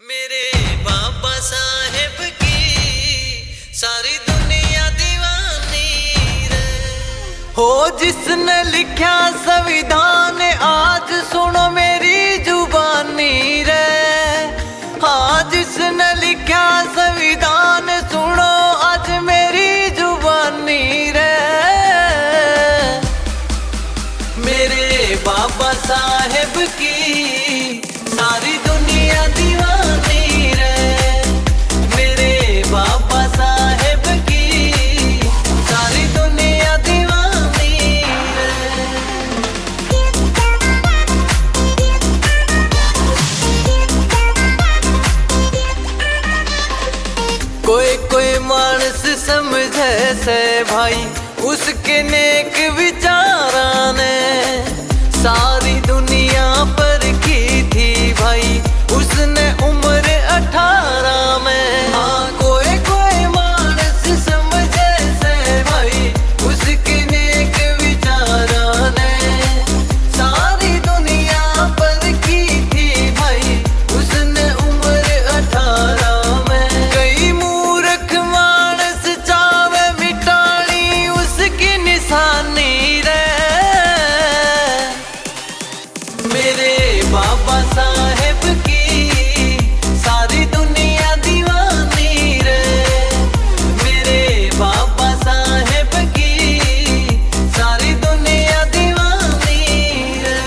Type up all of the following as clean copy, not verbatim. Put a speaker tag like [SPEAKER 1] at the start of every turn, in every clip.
[SPEAKER 1] मेरे बाबा साहेब की सारी दुनिया दीवानी रे। हो जिसने लिखा संविधान आज सुनो मेरी जुबानी रे। हाँ जिसने लिखा संविधान सुनो आज मेरी जुबानी रे। मेरे बाबा साहेब की सारी दुनिया दीवानी रे। मेरे बाबा साहेब की सारी दुनिया दीवानी रे। कोई कोई मानस समझे से भाई उसके नेक विचारा ने सारी दुनिया पर की थी भाई उसने उम्र 18 में। हाँ कोई कोई मानस समझे से भाई उसके नेक विचारा ने सारी दुनिया पर की थी भाई उसने उम्र 18 में। कई मूर्ख मानस चावे मिटानी उसकी निशानी रे। मेरे बाबा साहेब की सारी दुनिया दीवानी रे। मेरे बाबा साहेब की सारी दुनिया दीवानी रे।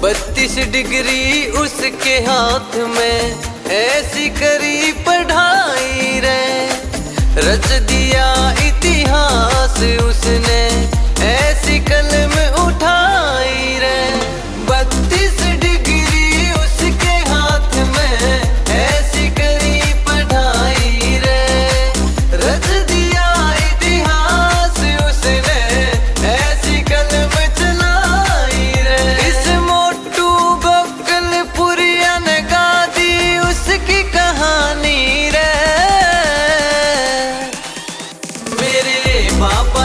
[SPEAKER 1] 32 डिग्री उसके हाथ में ऐसी करी पढ़ाई रे। रच दिया इतिहास उसने ऐसी कलम उठाई रे। 32 डिग्री उसके हाथ में ऐसी करी पढ़ाई रे। रच दिया इतिहास उसने ऐसी कलम चलाई रे। इस मोटू गोकलपुरिया ने गा दी उसकी कहानी रे। मेरे बाबा